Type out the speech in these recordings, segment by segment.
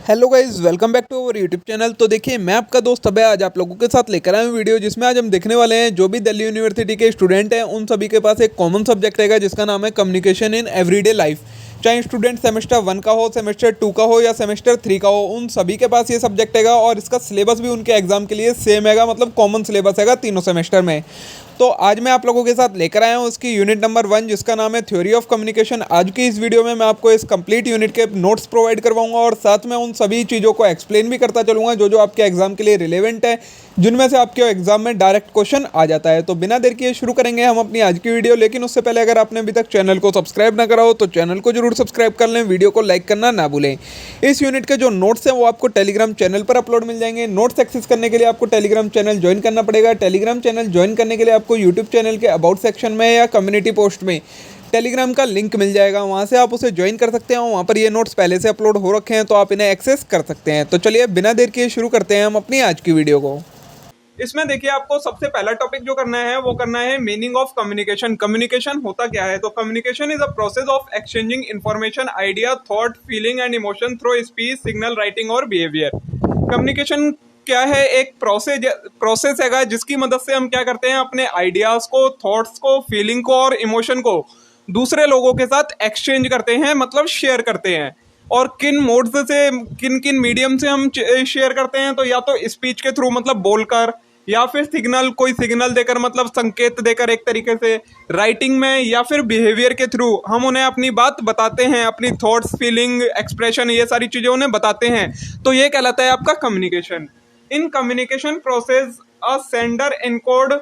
Hello guys, welcome back to our YouTube channel. तो देखिए, मैं आपका दोस्त अभय आज आप लोगों के साथ लेकर आया हूँ वीडियो, जिसमें आज हम देखने वाले हैं जो भी दिल्ली यूनिवर्सिटी के स्टूडेंट हैं उन सभी के पास एक कॉमन सब्जेक्ट रहेगा जिसका नाम है कम्युनिकेशन इन एवरीडे लाइफ। चाहे स्टूडेंट सेमेस्टर 1 का हो, सेमेस्टर 2 का हो या सेमेस्टर 3 का हो, उन सभी के पास ये सब्जेक्ट हैगा और इसका सिलेबस भी उनके एग्जाम के लिए सेम हैगा, मतलब कॉमन सिलेबस हैगा तीनों सेमेस्टर में। तो आज मैं आप लोगों के साथ लेकर आया हूँ उसकी यूनिट नंबर 1 जिसका नाम है थ्योरी ऑफ कम्युनिकेशन। आज की इस वीडियो में मैं आपको इस कंप्लीट यूनिट के नोट्स प्रोवाइड करवाऊंगा और साथ में उन सभी चीज़ों को एक्सप्लेन भी करता चलूंगा जो जो आपके एग्जाम के लिए रिलेवेंट है, जिनमें से आपके एग्जाम में डायरेक्ट क्वेश्चन आ जाता है। तो बिना देर किए शुरू करेंगे हम अपनी आज की वीडियो, लेकिन उससे पहले अगर आपने अभी तक चैनल को सब्सक्राइब ना करा हो तो चैनल को जरूर सब्सक्राइब कर लें, वीडियो को लाइक करना ना भूलें। इस यूनिट के जो नोट्स हैं वो आपको टेलीग्राम चैनल पर अपलोड मिल जाएंगे। नोट्स एक्सेस करने के लिए आपको टेलीग्राम चैनल ज्वाइन करना पड़ेगा। टेलीग्राम चैनल ज्वाइन करने के लिए आपको यूट्यूब चैनल के अबाउट सेक्शन में या कम्युनिटी पोस्ट में टेलीग्राम का लिंक मिल जाएगा, वहाँ से आप उसे ज्वाइन कर सकते हैं। वहाँ पर ये नोट्स पहले से अपलोड हो रखे हैं तो आप इन्हें एक्सेस कर सकते हैं। तो चलिए बिना देर किए शुरू करते हैं हम अपनी आज की वीडियो को। इसमें देखिए, आपको सबसे पहला टॉपिक जो करना है वो करना है मीनिंग ऑफ कम्युनिकेशन। कम्युनिकेशन होता क्या है? तो communication is a process of exchanging information, idea, thought, feeling and emotion through speech, signal, writing और बिहेवियर। कम्युनिकेशन क्या है? एक प्रोसेस हैगा जिसकी मदद से हम क्या करते हैं, अपने आइडियाज को, थॉट्स को, फीलिंग को और इमोशन को दूसरे लोगों के साथ एक्सचेंज करते हैं, मतलब शेयर करते हैं। और किन मोड्स से, किन किन मीडियम से हम शेयर करते हैं? तो या तो स्पीच के थ्रू, मतलब बोलकर, या फिर सिग्नल, कोई सिग्नल देकर, मतलब संकेत देकर एक तरीके से, राइटिंग में, या फिर बिहेवियर के थ्रू हम उन्हें अपनी बात बताते हैं, अपनी थॉट्स, फीलिंग, एक्सप्रेशन, ये सारी चीजें उन्हें बताते हैं। तो ये कहलाता है आपका communication. In communication process a sender encode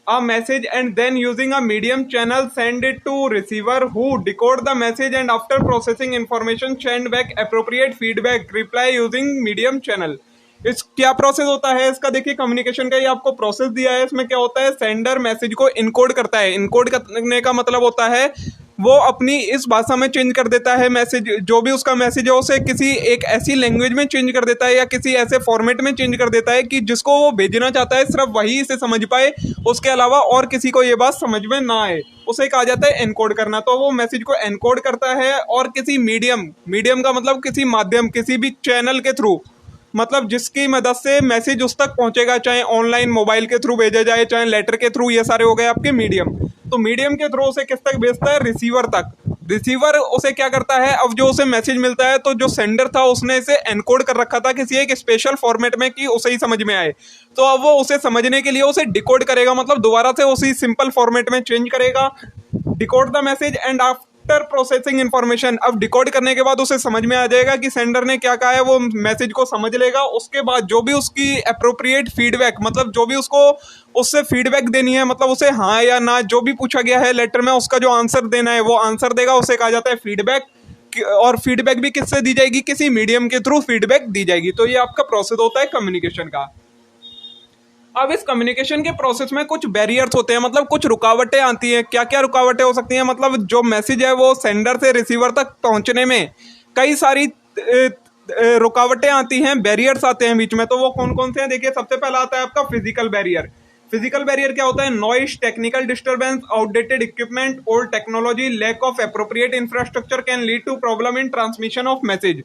a message and then using a medium channel send it to receiver who decode the message and after processing information send back appropriate feedback reply using medium channel। इस क्या process होता है इसका? देखिए, communication का ये आपको process दिया है। इसमें क्या होता है, सेंडर मैसेज को इनकोड करता है। इनकोड करने का मतलब होता है वो अपनी इस भाषा में चेंज कर देता है मैसेज, जो भी उसका मैसेज है उसे किसी एक ऐसी लैंग्वेज में चेंज कर देता है या किसी ऐसे फॉर्मेट में चेंज कर देता है कि जिसको वो भेजना चाहता है सिर्फ वही इसे समझ पाए, उसके अलावा और किसी को ये बात समझ में ना आए। उसे कहा जाता है एनकोड करना। तो वो मैसेज को एनकोड करता है और किसी मीडियम का मतलब किसी माध्यम, किसी भी चैनल के थ्रू, मतलब जिसकी मदद से मैसेज उस तक पहुंचेगा, चाहे ऑनलाइन मोबाइल के थ्रू भेजा जाए, चाहे लेटर के थ्रू, ये सारे हो गए आपके मीडियम। तो मीडियम के थ्रू उसे किस तक भेजता है? रिसीवर तक। रिसीवर उसे क्या करता है, अब जो उसे मैसेज मिलता है तो जो सेंडर था उसने इसे एनकोड कर रखा था किसी एक स्पेशल फॉर्मेट में कि उसे ही समझ में आए। तो अब वो उसे समझने के लिए उसे डिकोड करेगा, मतलब दोबारा से उसी सिंपल फॉर्मेट में चेंज करेगा। Decode the message and after processing information, अब डिकोड करने के बाद उसे समझ में आ जाएगा कि सेंडर ने क्या कहा है, वो मैसेज को समझ लेगा। उसके बाद जो भी उसकी अप्रोप्रिएट फीडबैक, मतलब जो भी उसको उससे फीडबैक देनी है, मतलब उसे हाँ या ना जो भी पूछा गया है लेटर में उसका जो आंसर देना है वो आंसर देगा। उसे कहा जाता है फीडबैक। और फीडबैक भी किससे दी जाएगी? किसी मीडियम के थ्रू फीडबैक दी जाएगी। तो ये आपका प्रोसेस होता है कम्युनिकेशन का। अब इस कम्युनिकेशन के प्रोसेस में कुछ बैरियर्स होते हैं, मतलब कुछ रुकावटें आती हैं। क्या क्या रुकावटें हो सकती हैं? मतलब जो मैसेज है वो सेंडर से रिसीवर तक पहुंचने में कई सारी रुकावटें आती हैं, बैरियर्स आते हैं बीच में। तो वो कौन कौन से हैं? देखिए, सबसे पहला आता है आपका फिजिकल बैरियर। फिजिकल बैरियर क्या होता है? Noise, technical disturbance, outdated equipment, old technology, lack of appropriate infrastructure can lead to problem in transmission of message.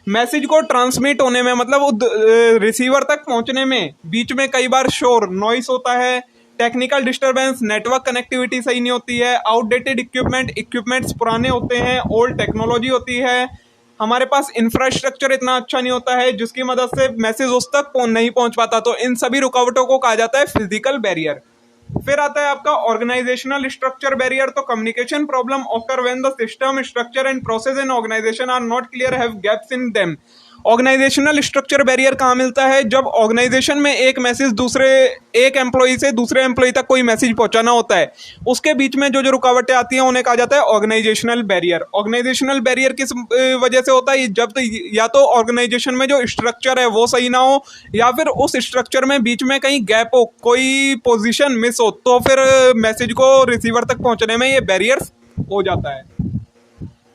Message को ट्रांसमिट होने में, मतलब रिसीवर तक पहुंचने में बीच में कई बार शोर, नॉइस होता है। टेक्निकल डिस्टर्बेंस, नेटवर्क कनेक्टिविटी सही नहीं होती है। आउटडेटेड इक्विपमेंट्स पुराने होते हैं। ओल्ड टेक्नोलॉजी होती है। हमारे पास इंफ्रास्ट्रक्चर इतना अच्छा नहीं होता है जिसकी मदद से मैसेज उस तक नहीं पहुंच पाता। तो इन सभी रुकावटों को कहा जाता है फिजिकल बैरियर। फिर आता है आपका ऑर्गेनाइजेशनल स्ट्रक्चर बैरियर। तो communication problem occur when the system, structure and process in organisation are not clear, have gaps in them. Organisational structure barrier कहाँ मिलता है? जब ऑर्गेनाइजेशन में एक मैसेज एक एम्प्लॉय से दूसरे एम्प्लॉय तक कोई मैसेज पहुंचाना होता है, उसके बीच में जो जो रुकावटें आती हैं उन्हें कहा जाता है ऑर्गेनाइजेशनल बैरियर। ऑर्गेनाइजेशनल बैरियर किस वजह से होता है? जब या तो ऑर्गेनाइजेशन में जो स्ट्रक्चर है वो सही ना हो, या फिर उस स्ट्रक्चर में बीच में कहीं गैप हो, कोई पोजीशन मिस हो, तो फिर मैसेज को रिसीवर तक पहुंचने में ये बैरियर्स हो जाता है।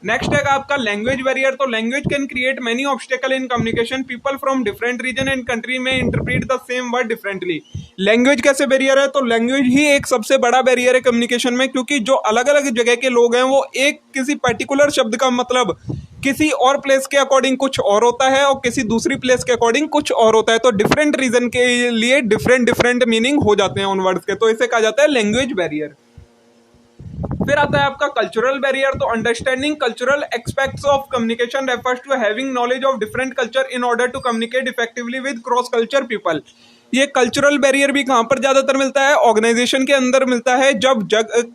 नेक्स्ट है आपका लैंग्वेज बैरियर। तो language can create many obstacle in communication. People from different region and country में interpret the same word differently. Language कैसे बैरियर है? तो लैंग्वेज ही एक सबसे बड़ा बैरियर है कम्युनिकेशन में, क्योंकि जो अलग अलग जगह के लोग हैं वो एक किसी पर्टिकुलर शब्द का मतलब किसी और प्लेस के अकॉर्डिंग कुछ और होता है और किसी दूसरी प्लेस के अकॉर्डिंग कुछ और होता है। तो डिफरेंट रीजन के लिए डिफरेंट डिफरेंट मीनिंग हो जाते हैं उन वर्ड्स के, तो इसे कहा जाता है लैंग्वेज बैरियर। फिर आता है आपका कल्चरल बैरियर। तो understanding cultural aspects of communication refers to having knowledge of different culture in order to communicate effectively with cross culture people. ये कल्चरल बैरियर भी कहाँ पर ज्यादातर मिलता है? ऑर्गेनाइजेशन के अंदर मिलता है, जब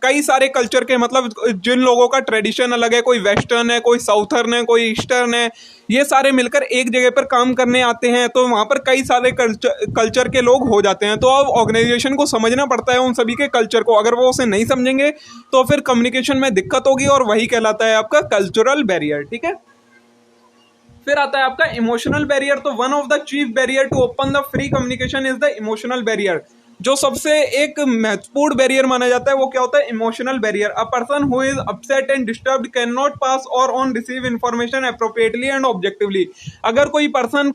कई सारे कल्चर के मतलब जिन लोगों का ट्रेडिशन अलग है, कोई वेस्टर्न है, कोई साउथर्न है, कोई ईस्टर्न है, ये सारे मिलकर एक जगह पर काम करने आते हैं, तो वहाँ पर कई सारे कल्चर के लोग हो जाते हैं। तो अब ऑर्गेनाइजेशन को समझना पड़ता है उन सभी के कल्चर को, अगर वो उसे नहीं समझेंगे तो फिर कम्युनिकेशन में दिक्कत होगी, और वही कहलाता है आपका कल्चरल बैरियर। ठीक है, फिर आता है आपका इमोशनल बैरियर। तो one of the chief barrier to open the free communication is the emotional barrier. जो सबसे एक महत्वपूर्ण बैरियर माना जाता है वो क्या होता है? Emotional barrier. A person who is upset and disturbed can not pass or on receive information appropriately and objectively. अगर कोई पर्सन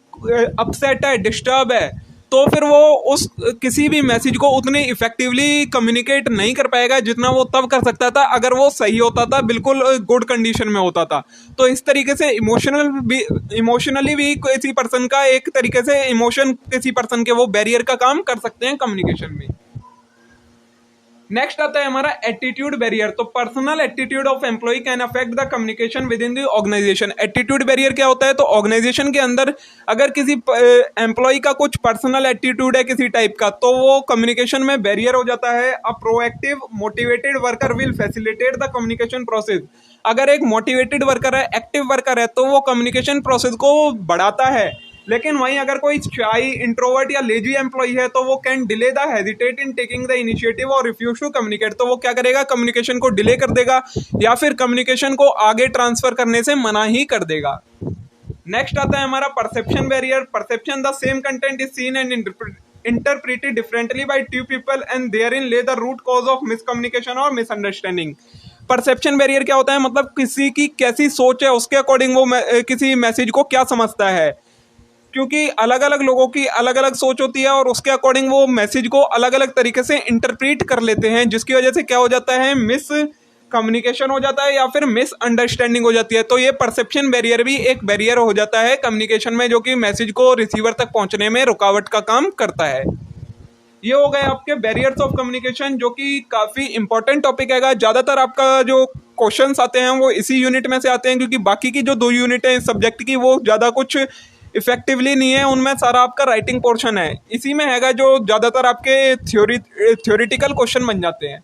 अपसेट है, डिस्टर्ब है, तो फिर वो उस किसी भी मैसेज को उतने इफेक्टिवली कम्युनिकेट नहीं कर पाएगा जितना वो तब कर सकता था अगर वो सही होता था, बिल्कुल गुड कंडीशन में होता था। तो इस तरीके से इमोशनली भी किसी पर्सन का एक तरीके से इमोशन किसी पर्सन के वो बैरियर का काम कर सकते हैं कम्युनिकेशन में। नेक्स्ट आता है हमारा एटीट्यूड बैरियर। तो personal attitude of employee can affect the communication within the organisation. Attitude barrier क्या होता है? तो ऑर्गेनाइजेशन के अंदर अगर किसी एम्प्लॉय का कुछ पर्सनल एटीट्यूड है किसी टाइप का, तो वो कम्युनिकेशन में बैरियर हो जाता है। A proactive motivated worker will facilitate the communication process. अगर एक मोटिवेटेड वर्कर है, एक्टिव वर्कर है, तो वो कम्युनिकेशन प्रोसेस को बढ़ाता है। लेकिन वहीं अगर कोई शाई, इंट्रोवर्ट या लेजी एम्प्लॉय है, तो वो can delay the hesitate in taking the initiative और रिफ्यूज टू कम्युनिकेट। तो वो क्या करेगा? कम्युनिकेशन को डिले कर देगा या फिर कम्युनिकेशन को आगे ट्रांसफर करने से मना ही कर देगा। नेक्स्ट आता है हमारा perception barrier. Perception the same content is seen and interpreted differently by two people and therein lie the root cause of miscommunication और मिसअंडरस्टैंडिंग। परसेप्शन बैरियर क्या होता है? मतलब किसी की कैसी सोच है उसके अकॉर्डिंग वो किसी मैसेज को क्या समझता है, क्योंकि अलग अलग लोगों की अलग अलग सोच होती है और उसके अकॉर्डिंग वो मैसेज को अलग अलग तरीके से इंटरप्रीट कर लेते हैं, जिसकी वजह से क्या हो जाता है? मिस कम्युनिकेशन हो जाता है या फिर मिस अंडरस्टैंडिंग हो जाती है। तो ये परसेप्शन बैरियर भी एक बैरियर हो जाता है कम्युनिकेशन में, जो कि मैसेज को रिसीवर तक पहुंचने में रुकावट का काम करता है। ये हो गए आपके बैरियर्स ऑफ कम्युनिकेशन, जो कि काफ़ी इंपॉर्टेंट टॉपिक है। ज़्यादातर आपका जो क्वेश्चंस आते हैं वो इसी यूनिट में से आते हैं, क्योंकि बाकी की जो 2 यूनिट है इस सब्जेक्ट की वो ज़्यादा कुछ इफेक्टिवली नहीं है, उनमें सारा आपका राइटिंग पोर्शन है। इसी में हैगा जो ज़्यादातर आपके थ्योरेटिकल क्वेश्चन बन जाते हैं।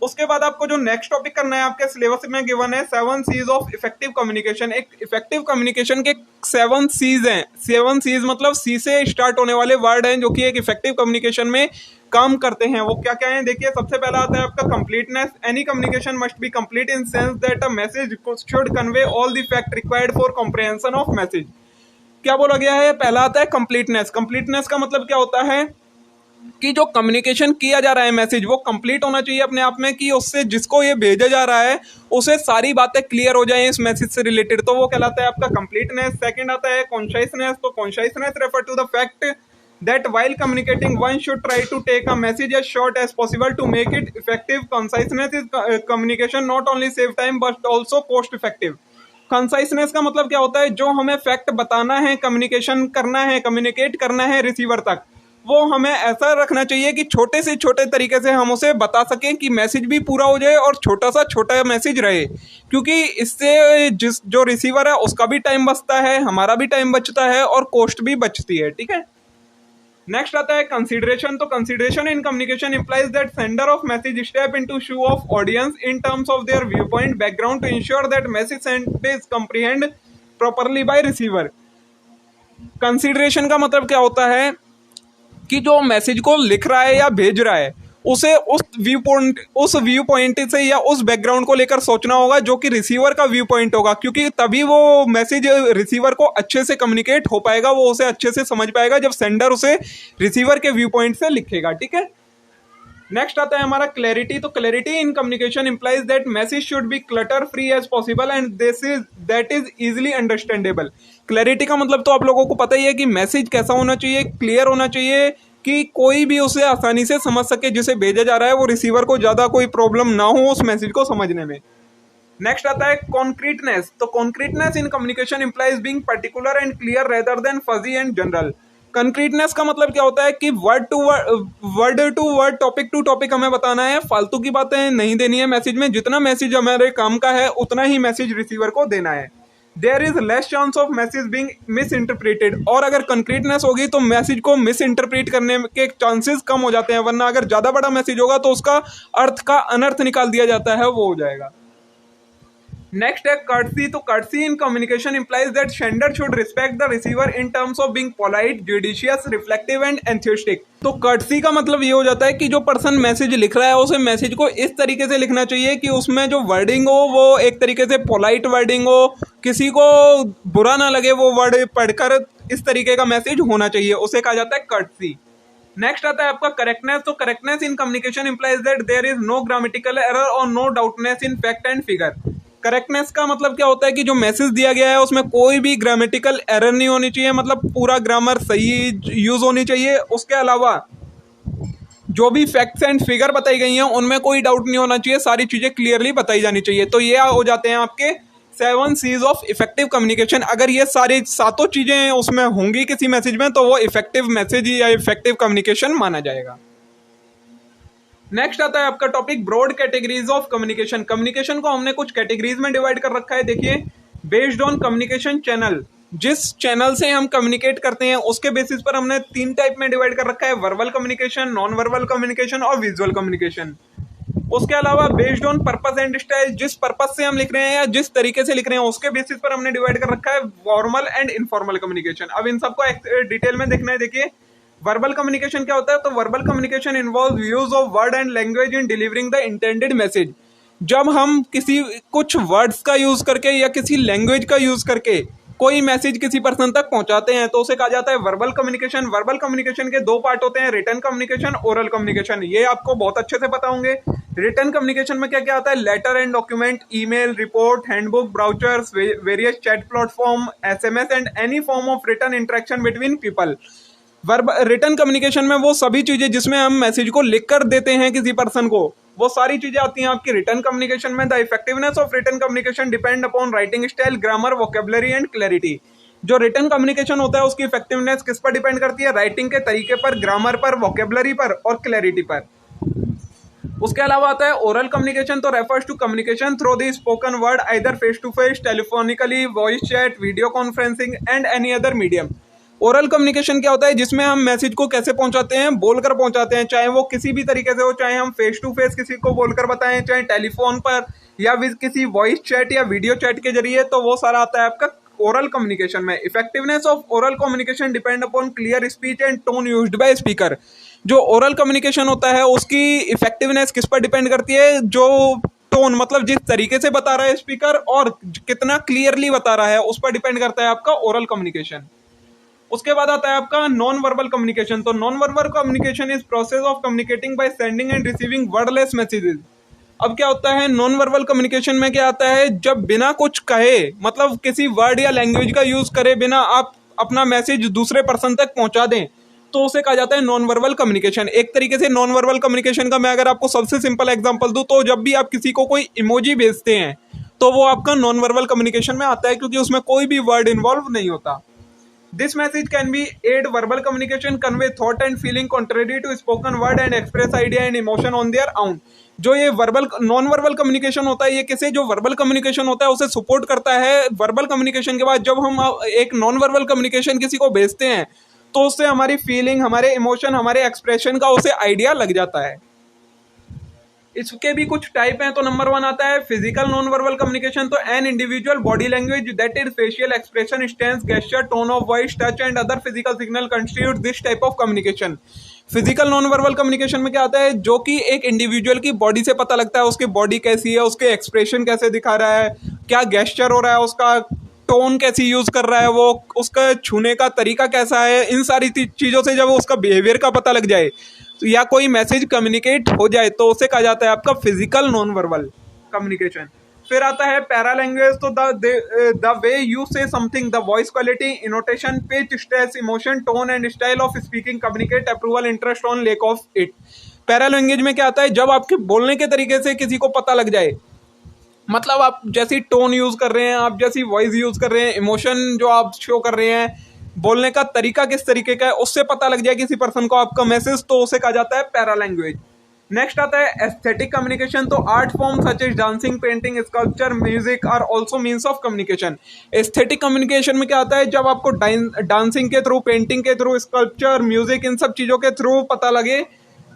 उसके बाद आपको जो नेक्स्ट टॉपिक करना है आपके सिलेबस में गिवन है 7 C's ऑफ इफेक्टिव कम्युनिकेशन। एक इफेक्टिव कम्युनिकेशन के 7 C's हैं। 7 C's मतलब सी से स्टार्ट होने वाले वर्ड हैं जो कि एक इफेक्टिव कम्युनिकेशन में काम करते हैं। वो क्या क्या है देखिए। सबसे पहला आता है आपका completeness. Any communication must be complete in sense that a message should convey all the fact required for comprehension of message. क्या बोला गया है? पहला आता है कंप्लीटनेस। कंप्लीटनेस का मतलब क्या होता है कि जो कम्युनिकेशन किया जा रहा है मैसेज वो कंप्लीट होना चाहिए अपने आप में, कि उससे जिसको ये भेजा जा रहा है उसे सारी बातें क्लियर हो जाएं इस मैसेज से रिलेटेड, तो वो कहलाता है आपका कंप्लीटनेस। सेकंड आता है कॉन्शियसनेस। तो consciousness refer to the fact that while communicating one should try to take a message as short as possible to make it effective. Conciseness is communication not only save time but also cost effective. कंसाइसनेस का मतलब क्या होता है? जो हमें fact बताना है, communication करना है, कम्युनिकेट करना है रिसीवर तक, वो हमें ऐसा रखना चाहिए कि छोटे से छोटे तरीके से हम उसे बता सकें कि मैसेज भी पूरा हो जाए और छोटा सा छोटा मैसेज रहे, क्योंकि इससे जो रिसीवर है उसका भी टाइम बचता है, हमारा भी टाइम बचता है और कॉस्ट भी बचती है। ठीक है, नेक्स्ट आता है कंसीडरेशन। तो consideration in communication implies that sender of message step into shoe of audience in terms of their view point background to ensure that message sent is comprehend properly by receiver. Consideration का मतलब क्या होता है कि जो message को लिख रहा है या भेज रहा है उसे उस व्यू पॉइंट से या उस बैकग्राउंड को लेकर सोचना होगा जो कि रिसीवर का व्यू पॉइंट होगा, क्योंकि तभी वो मैसेज रिसीवर को अच्छे से कम्युनिकेट हो पाएगा, वो उसे अच्छे से समझ पाएगा जब सेंडर उसे रिसीवर के व्यू पॉइंट से लिखेगा। ठीक है, नेक्स्ट आता है हमारा क्लैरिटी। तो clarity in communication implies that message should be clutter free as possible and that is easily understandable. Clarity का मतलब तो आप लोगों को पता ही है कि मैसेज कैसा होना चाहिए, क्लियर होना चाहिए कि कोई भी उसे आसानी से समझ सके, जिसे भेजा जा रहा है वो रिसीवर को ज़्यादा कोई प्रॉब्लम ना हो उस मैसेज को समझने में। नेक्स्ट आता है कॉन्क्रीटनेस। तो concreteness in communication implies being particular and clear rather than fuzzy and general. Concreteness का मतलब क्या होता है कि word to word, topic to topic हमें बताना है, फालतू की बातें नहीं देनी है मैसेज में। जितना मैसेज हमारे काम का है उतना ही मैसेज रिसीवर को देना है। There is less chance of message being misinterpreted. और अगर कंक्रीटनेस होगी तो मैसेज को मिस इंटरप्रेट करने के चांसेस कम हो जाते हैं, वरना अगर ज्यादा बड़ा मैसेज होगा तो उसका अर्थ का अनर्थ निकाल दिया जाता है, वो हो जाएगा। नेक्स्ट है कर्टसी। तो courtesy in communication implies that sender should respect the receiver in terms of being polite, judicious, reflective and enthusiastic. तो कर्टसी का मतलब ये हो जाता है कि जो पर्सन मैसेज लिख रहा है उसे मैसेज को इस तरीके से लिखना चाहिए कि उसमें जो वर्डिंग हो वो एक तरीके से पोलाइट वर्डिंग हो, किसी को बुरा ना लगे वो वर्ड पढ़कर, इस तरीके का मैसेज होना चाहिए, उसे कहा जाता है कर्टसी। नेक्स्ट आता है आपका करेक्टनेस। तो correctness in communication implies that there is no grammatical error और no doubtness in fact and figure. Correctness का मतलब क्या होता है कि जो मैसेज दिया गया है उसमें कोई भी ग्रामेटिकल एरर नहीं होनी चाहिए, मतलब पूरा ग्रामर सही यूज होनी चाहिए। उसके अलावा जो भी फैक्ट्स एंड फिगर बताई गई हैं उनमें कोई डाउट नहीं होना चाहिए, सारी चीजें क्लियरली बताई जानी चाहिए। तो ये हो जाते हैं आपके 7 C's ऑफ इफेक्टिव कम्युनिकेशन। अगर ये सारी सातों चीजें उसमें होंगी किसी मैसेज में तो वो इफेक्टिव मैसेज या इफेक्टिव कम्युनिकेशन माना जाएगा। नेक्स्ट आता है आपका topic broad categories of communication. Communication को हमने कुछ कैटेगरीज में डिवाइड कर रखा है। देखिए, बेस्ड ऑन कम्युनिकेशन चैनल, जिस चैनल से हम कम्युनिकेट करते हैं उसके बेसिस पर हमने 3 टाइप में डिवाइड कर रखा है, verbal communication, non verbal communication और विजुअल कम्युनिकेशन। उसके अलावा based on purpose and style, जिस पर्पस से हम लिख रहे हैं या जिस तरीके से लिख रहे हैं उसके बेसिस पर हमने डिवाइड कर रखा है फॉर्मल एंड इनफॉर्मल कम्युनिकेशन। अब इन सबको डिटेल में देखना है। देखिए, वर्बल कम्युनिकेशन क्या होता है? तो verbal communication involve use of word and language in delivering the intended message. जब हम किसी कुछ वर्ड्स का यूज करके या किसी लैंग्वेज का यूज करके कोई मैसेज किसी पर्सन तक पहुंचाते हैं तो उसे कहा जाता है वर्बल कम्युनिकेशन। वर्बल कम्युनिकेशन के 2 पार्ट होते हैं, रिटन कम्युनिकेशन, ओरल कम्युनिकेशन। ये आपको बहुत अच्छे से पता होंगे। रिटन कम्युनिकेशन में क्या क्या आता है? Letter and document, email, report, handbook, brochures, various chat platform, SMS and any form of written interaction between people. Written communication में वो सभी चीजें जिसमें हम मैसेज को लिख कर देते हैं किसी पर्सन को, वो सारी चीजें आती हैं आपकी रिटन कम्युनिकेशन में। The effectiveness of written communication depend upon writing style, grammar, vocabulary and clarity. जो रिटन कम्युनिकेशन होता है उसकी इफेक्टिवनेस किस पर डिपेंड करती है? राइटिंग के तरीके पर, ग्रामर पर, वोकेबलरी पर और क्लैरिटी पर। उसके अलावा आता है ओरल कम्युनिकेशन। तो refers to communication through the spoken word, either face to face, telephonically, voice chat, video conferencing and any other medium. Oral communication क्या होता है? जिसमें हम मैसेज को कैसे पहुंचाते हैं? बोलकर पहुंचाते हैं, चाहे वो किसी भी तरीके से हो, चाहे हम फेस टू फेस किसी को बोलकर बताएं, चाहे टेलीफोन पर या किसी वॉइस चैट या वीडियो चैट के जरिए, तो वो सारा आता है आपका ओरल कम्युनिकेशन में। Effectiveness of oral communication depend upon clear speech and tone used by speaker. जो ओरल कम्युनिकेशन होता है उसकी इफेक्टिवनेस किस पर डिपेंड करती है? जो टोन, मतलब जिस तरीके से बता रहा है स्पीकर और कितना क्लियरली बता रहा है, उस पर डिपेंड करता है आपका ओरल कम्युनिकेशन। उसके बाद आता है आपका नॉन वर्बल कम्युनिकेशन। तो non verbal communication is process of communicating by sending end receiving wordless messages. अब क्या होता है नॉन वर्बल कम्युनिकेशन में? क्या आता है, जब बिना कुछ कहे, मतलब किसी वर्ड या लैंग्वेज का यूज करे बिना आप अपना मैसेज दूसरे पर्सन तक पहुंचा दें, तो उसे कहा जाता है नॉन वर्बल कम्युनिकेशन। एक तरीके से नॉन वर्बल कम्युनिकेशन का मैं अगर आपको सबसे सिंपल एग्जांपल दूं, तो जब भी आप किसी को कोई इमोजी भेजते हैं तो वो आपका नॉन वर्बल कम्युनिकेशन में आता है, क्योंकि उसमें कोई भी वर्ड इन्वॉल्व नहीं होता। This message can be aid verbal communication, convey thought and feeling contrary to spoken word and express idea and emotion on their own। जो ये वर्बल नॉन वर्बल कम्युनिकेशन होता है, ये किसे जो वर्बल कम्युनिकेशन होता है उसे सपोर्ट करता है। वर्बल कम्युनिकेशन के बाद जब हम एक नॉन वर्बल कम्युनिकेशन किसी को भेजते हैं तो उससे हमारी फीलिंग, हमारे इमोशन, हमारे एक्सप्रेशन का उसे आइडिया लग जाता है। इसके भी कुछ टाइप हैं। तो नंबर 1 आता है फिजिकल नॉन वर्बल कम्युनिकेशन। तो an individual body language that is facial expression, stance, gesture, tone of voice, touch and other physical signal constitute this type of communication. Physical non verbal communication में क्या आता है? जो कि एक individual की body से पता लगता है, उसकी बॉडी कैसी है, उसके एक्सप्रेशन कैसे दिखा रहा है, क्या गेस्चर हो रहा है, उसका टोन कैसी यूज कर रहा है, वो उसका छूने का तरीका कैसा है। इन सारी चीजों से जब उसका बिहेवियर का पता लग जाए या कोई मैसेज कम्युनिकेट हो जाए तो उसे कहा जाता है आपका फिजिकल नॉन वर्बल कम्युनिकेशन। फिर आता है पैरा लैंग्वेज। तो the way you say something, the voice quality, intonation, pitch, stress, emotion, tone and style of speaking communicate approval, interest on lack of it. Para language में क्या आता है? जब आपके बोलने के तरीके से किसी को पता लग जाए, मतलब आप जैसी टोन यूज कर रहे हैं, आप जैसी वॉइस यूज कर रहे हैं, इमोशन जो आप शो कर रहे हैं, बोलने का तरीका किस तरीके का है, उससे पता लग जाए किसी पर्सन को आपका मैसेज, तो उसे कहा जाता है पैरा लैंग्वेज। नेक्स्ट आता है एस्थेटिक कम्युनिकेशन। तो art form such as dancing, painting, sculpture, music are also means of communication. Aesthetic communication में क्या आता है, जब आपको डांसिंग के थ्रू, पेंटिंग के थ्रू, स्कल्पचर, म्यूजिक, इन सब चीजों के थ्रू पता लगे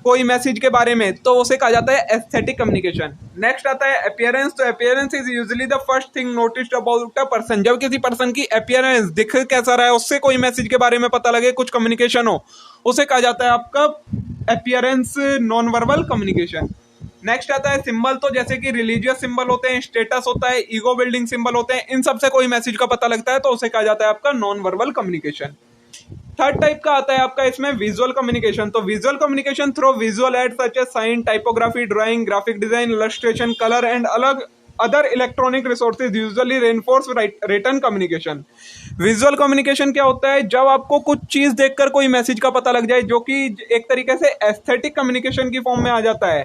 कोई मैसेज के बारे में, तो उसे कहा जाता है एस्थेटिक कम्युनिकेशन। नेक्स्ट आता है अपीयरेंस। तो appearance is usually the first thing noticed about a person. जब किसी पर्सन की अपीयरेंस, दिख कैसा रहा है, उससे कोई मैसेज के बारे में पता लगे, कुछ कम्युनिकेशन हो, उसे कहा जाता है आपका appearance non verbal communication. Next आता है सिंबल। तो जैसे कि रिलीजियस सिंबल होते हैं, स्टेटस होता है, ईगो बिल्डिंग सिंबल होते हैं, इन सब से कोई मैसेज का पता लगता है, तो उसे कहा जाता है आपका non verbal communication. Third type का आता है आपका इसमें विजुअल कम्युनिकेशन। तो visual communication through visual aid such as sign, typography, drawing, graphic design, illustration, colour and अलग other electronic resources usually reinforce written communication. Visual communication क्या होता है, जब आपको कुछ चीज देखकर कोई मैसेज का पता लग जाए, जो कि एक तरीके से एस्थेटिक कम्युनिकेशन की फॉर्म में आ जाता है,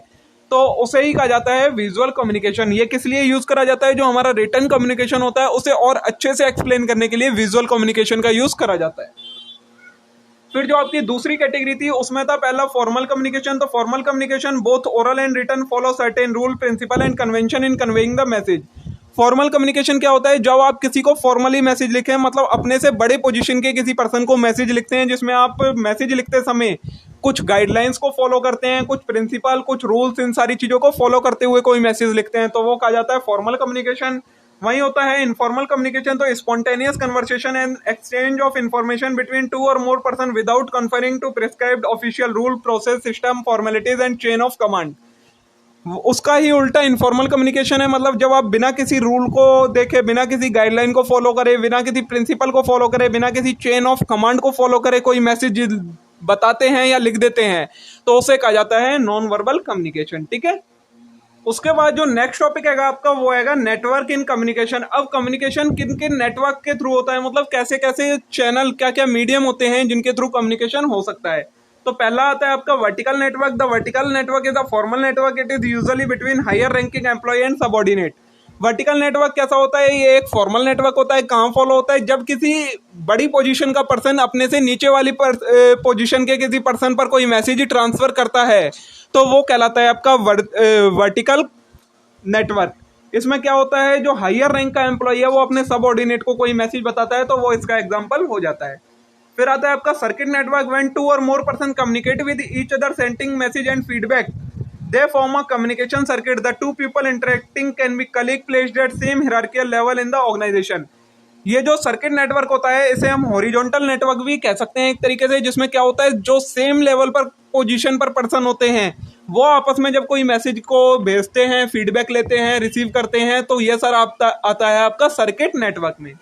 तो उसे ही कहा जाता है विजुअल कम्युनिकेशन। ये किस लिए यूज करा जाता है, जो हमारा रिटन कम्युनिकेशन होता है उसे और अच्छे से एक्सप्लेन करने के लिए विजुअल कम्युनिकेशन का यूज करा जाता है। फिर जो आपकी दूसरी कैटेगरी थी उसमें था पहला फॉर्मल कम्युनिकेशन। तो formal communication both oral and written follow certain rule, principle and convention in conveying the message. Formal communication क्या होता है, जब आप किसी को फॉर्मली मैसेज लिखें, मतलब अपने से बड़े पोजीशन के किसी पर्सन को मैसेज लिखते हैं, जिसमें आप मैसेज लिखते समय कुछ गाइडलाइंस को फॉलो करते हैं, कुछ प्रिंसिपल, कुछ रूल्स, इन सारी चीजों को फॉलो करते हुए कोई मैसेज लिखते हैं, तो वो कहा जाता है फॉर्मल कम्युनिकेशन। वही होता है इनफॉर्मल कम्युनिकेशन। तो spontaneous conversation and exchange of information between two और more person without conferring to prescribed official rule, process, system, formalities and chain of command. उसका ही उल्टा इनफॉर्मल कम्युनिकेशन है, मतलब जब आप बिना किसी रूल को देखे, बिना किसी गाइडलाइन को फॉलो करे, बिना किसी प्रिंसिपल को फॉलो करे, बिना किसी चेन ऑफ कमांड को फॉलो करे कोई मैसेज बताते हैं या लिख देते हैं, तो उसे कहा जाता है नॉन वर्बल कम्युनिकेशन। ठीक है। उसके बाद जो नेक्स्ट टॉपिक है आपका वो है नेटवर्क इन कम्युनिकेशन। अब कम्युनिकेशन किन किन नेटवर्क के थ्रू होता है, मतलब कैसे कैसे चैनल, क्या क्या मीडियम होते हैं जिनके थ्रू कम्युनिकेशन हो सकता है। तो पहला आता है आपका vertical network. The vertical network is a formal network, it is usually between higher ranking employee and subordinate. Vertical network कैसा होता है, ये एक फॉर्मल नेटवर्क होता है। कहाँ फॉलो होता है, जब किसी बड़ी पोजीशन का पर्सन अपने से नीचे वाली पोजीशन के किसी पर्सन पर कोई मैसेज ट्रांसफर करता है, तो वो कहलाता है आपका वर्टिकल नेटवर्क। इसमें क्या होता है, जो हायर रैंक का एम्प्लॉय है वो अपने सबऑर्डिनेट को कोई मैसेज बताता है, तो वो इसका एग्जांपल हो जाता है। फिर आता है आपका सर्किट नेटवर्क। व्हेन टू और more person communicate with each other sending message and feedback, they form a communication circuit. The two people interacting can be colleague placed at same hierarchical level in the organisation. ये जो circuit network होता है इसे हम horizontal network भी कह सकते हैं एक तरीके से, जिसमें क्या होता है, जो सेम लेवल पर पोजीशन पर पर्सन होते हैं वो आपस में जब कोई मैसेज को भेजते हैं, फीडबैक लेते हैं, रिसीव करते हैं, तो ये सर आता है आपका सर्किट नेटवर्क में।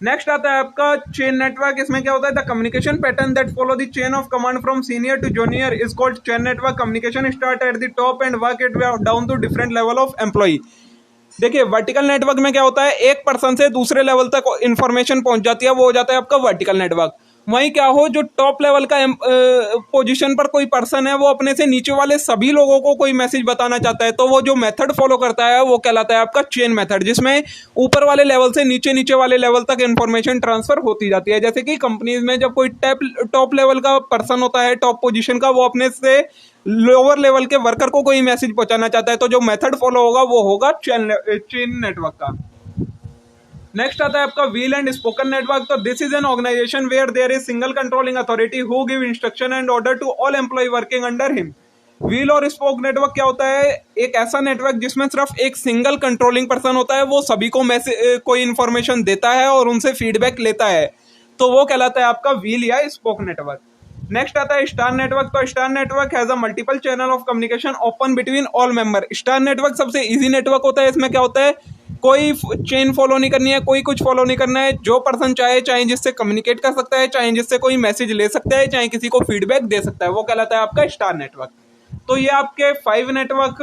नेक्स्ट आता है आपका चेन नेटवर्क। इसमें क्या होता है, the communication pattern that follow the chain of command from senior to junior is called chain network. Communication start at the top and work it down to different level of employ. देखिए vertical network में क्या होता है, एक person से दूसरे level तक information पहुंच जाती है, वो हो जाता है आपका वर्टिकल नेटवर्क। वहीं क्या हो, जो टॉप लेवल का पोजीशन पर कोई पर्सन है वो अपने से नीचे वाले सभी लोगों को कोई मैसेज बताना चाहता है, तो वो जो मेथड फॉलो करता है वो कहलाता है आपका चेन मेथड, जिसमें ऊपर वाले लेवल से नीचे नीचे वाले लेवल तक इंफॉर्मेशन ट्रांसफर होती जाती है। जैसे कि कंपनीज में जब कोई टॉप लेवल का पर्सन होता है, टॉप पोजीशन का, वो अपने से लोअर लेवल के वर्कर को कोई मैसेज पहुंचाना चाहता है, तो जो मेथड फॉलो होगा वो होगा चेन नेटवर्क का। नेक्स्ट आता है आपका व्हील एंड स्पोकन नेटवर्क। तो this is an organisation where there is single controlling authority who give instruction and order to all employ working under him. Wheel और spoke network क्या होता है, एक ऐसा नेटवर्क जिसमें सिर्फ एक सिंगल कंट्रोलिंग पर्सन होता है, वो सभी को कोई इंफॉर्मेशन देता है और उनसे फीडबैक लेता है, तो वो कहलाता है आपका व्हील या स्पोक नेटवर्क। नेक्स्ट आता है स्टार नेटवर्क। तो star network has a multiple channel of communication open between all member. Star network सबसे इजी नेटवर्क होता है। इसमें क्या होता है, कोई चेन फॉलो नहीं करनी है, कोई कुछ फॉलो नहीं करना है, जो पर्सन चाहे जिससे कम्युनिकेट कर सकता है, चाहे जिससे कोई मैसेज ले सकता है, चाहे किसी को फीडबैक दे सकता है, वो कहलाता है आपका स्टार नेटवर्क। तो ये आपके 5 नेटवर्क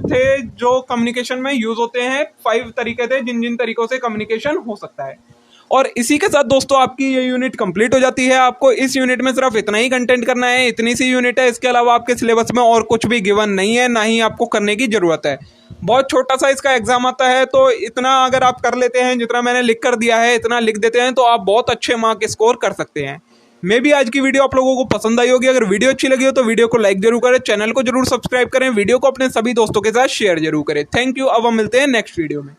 थे जो कम्युनिकेशन में यूज होते हैं। 5 तरीके थे जिन जिन तरीकों से कम्युनिकेशन हो सकता है। और इसी के साथ दोस्तों आपकी ये यूनिट कंप्लीट हो जाती है। आपको इस यूनिट में सिर्फ इतना ही कंटेंट करना है, इतनी सी यूनिट है, इसके अलावा आपके सिलेबस में और कुछ भी गिवन नहीं है, ना ही आपको करने की जरूरत है। बहुत छोटा सा इसका एग्जाम आता है, तो इतना अगर आप कर लेते हैं, जितना मैंने लिख कर दिया है इतना लिख देते हैं, तो आप बहुत अच्छे मार्क स्कोर कर सकते हैं। मे भी आज की वीडियो आप लोगों को पसंद आई होगी। अगर वीडियो अच्छी लगी हो तो वीडियो को लाइक जरूर करें, चैनल को जरूर सब्सक्राइब करें, वीडियो को अपने सभी दोस्तों के साथ शेयर जरूर करें। Thank you. अब हम मिलते हैं नेक्स्ट वीडियो में।